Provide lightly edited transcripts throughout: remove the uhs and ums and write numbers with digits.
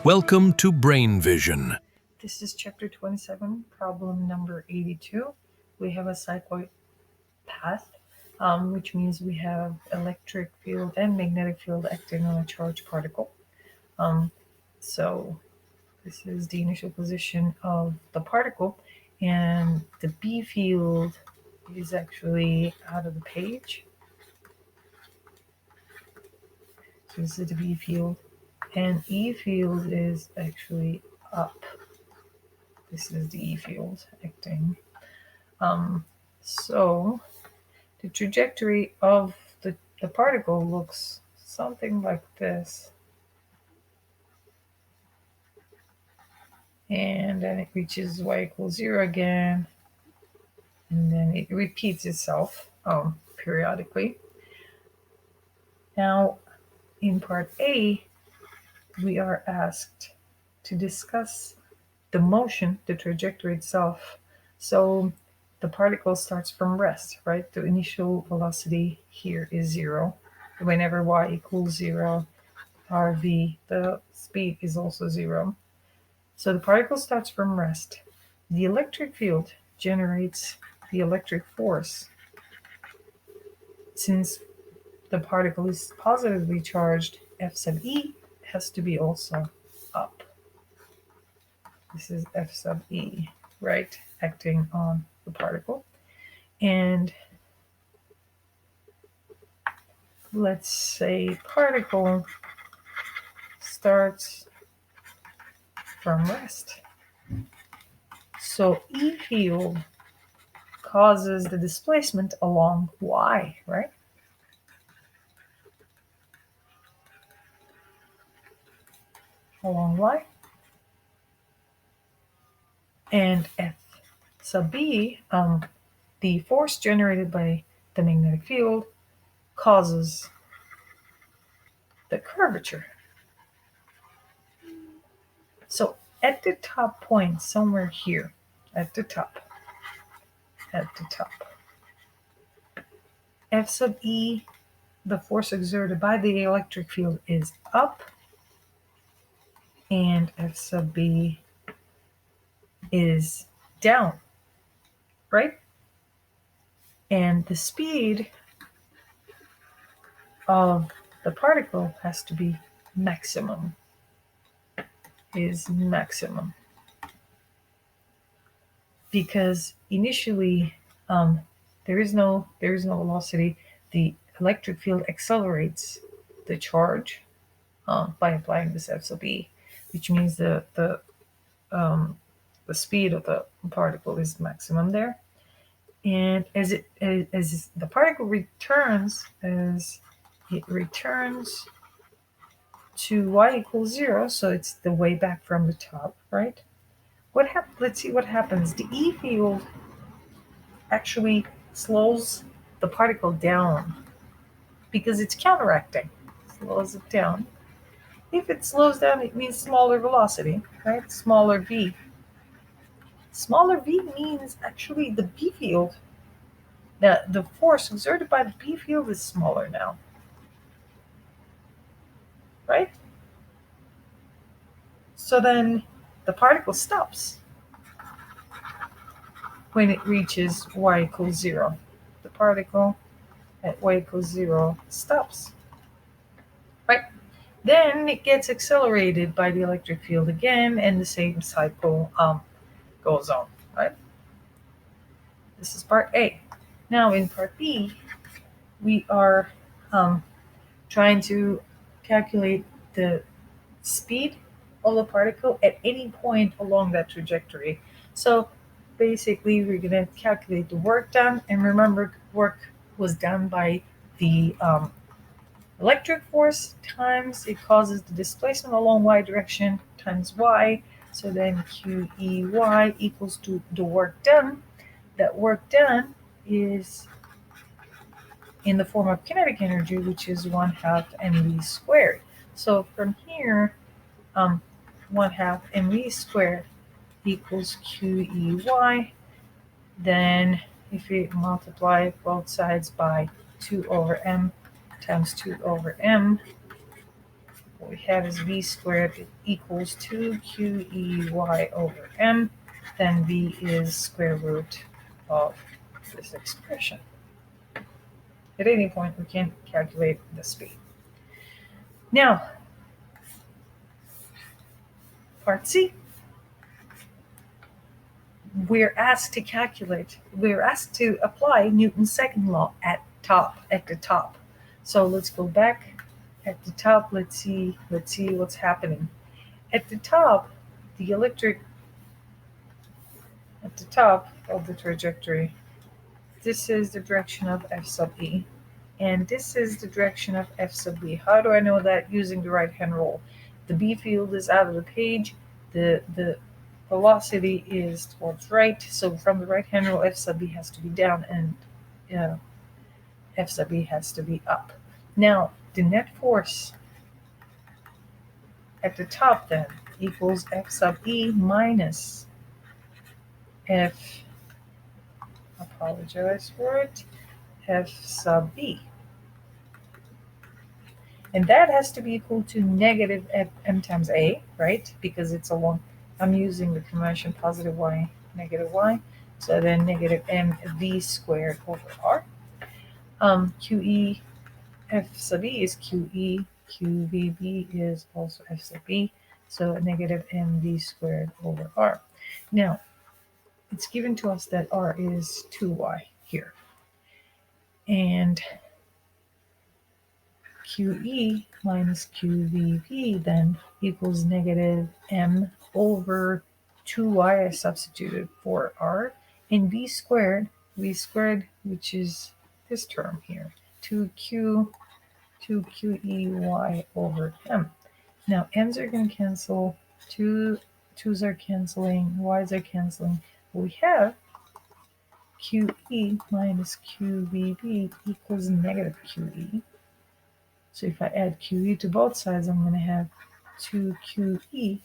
Welcome to Brain Vision. This is chapter 27, problem number 82. We have a cycloid path, which means we have electric field and magnetic field acting on a charged particle. So this is the initial position of the particle, and the B field is actually out of the page. So this is the B field, and E field is actually up. This is the E field acting. So the trajectory of the particle looks something like this. And then it reaches y equals 0 again. And then it repeats itself periodically. Now, in part A, we are asked to discuss the motion, the trajectory itself. So the particle starts from rest, right? The initial velocity here is 0. Whenever y equals 0, rv, the speed is also 0. So the particle starts from rest. The electric field generates the electric force. Since the particle is positively charged, F sub E has to be also up. This is F sub E, right, acting on the particle. And let's say particle starts from rest. So E field causes the displacement along Y, right? Along Y. And F sub B, the force generated by the magnetic field causes the curvature. So at the top point, somewhere here, at the top, F sub E, the force exerted by the electric field is up, and F sub B is down, right? And the speed of the particle has to be maximum, because initially there is no velocity. The electric field accelerates the charge by applying this F sub E, which means the speed of the particle is maximum there. And as the particle returns, to y equals 0, so it's the way back from the top, right? Let's see what happens. The E field actually slows the particle down because it's counteracting. Slows it down. If it slows down, it means smaller velocity, right? Smaller v. Smaller v means actually the B field, the force exerted by the B field is smaller now, right? So then the particle stops when it reaches y equals 0. The particle at y equals 0 stops, right? Then it gets accelerated by the electric field again, and the same cycle goes on, right? This is part A. Now in part B, we are trying to calculate the speed of the particle at any point along that trajectory. So basically, we're going to calculate the work done, and remember, work was done by the electric force times it causes the displacement along y direction times y. So then QEY equals to the work done. That work done is in the form of kinetic energy, which is 1/2 mv squared. So from here, 1/2 mv squared equals QEY. Then if we multiply both sides by 2 over m times 2 over m, what we have is v squared equals 2qey over m. Then v is square root of this expression. At any point, we can calculate the speed. Now, part C. We're asked to apply Newton's second law at the top. So let's go back at the top. Let's see what's happening. At the top, the electric at the top of the trajectory, this is the direction of F sub E, and this is the direction of F sub B. How do I know that? Using the right-hand rule. The B field is out of the page, the velocity is towards right, so from the right-hand rule, F sub B has to be down and F sub B has to be up. Now, the net force at the top then equals F sub E minus F, apologize for it, F sub B. And that has to be equal to negative m times a, right? Because it's I'm using the convention positive y, negative y. So then negative mv squared over r. QE f sub e is QE, QVB is also f sub b. So negative mv squared over r. Now, it's given to us that r is 2y here. And QE minus QVB then equals negative m over 2y I substituted for r, and v squared, which is this term here, 2qey over m. Now m's are going to cancel, 2's are canceling, y's are canceling. We have QE minus QVB equals negative QE. So if I add QE to both sides, I'm going to have 2QE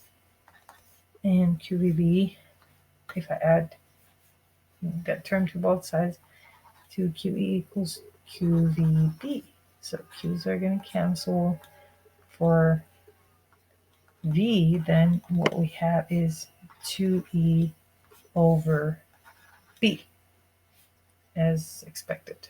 and QVB. If I add that term to both sides, 2QE equals QVB. So Q's are going to cancel. For V, then what we have is 2E over B, as expected.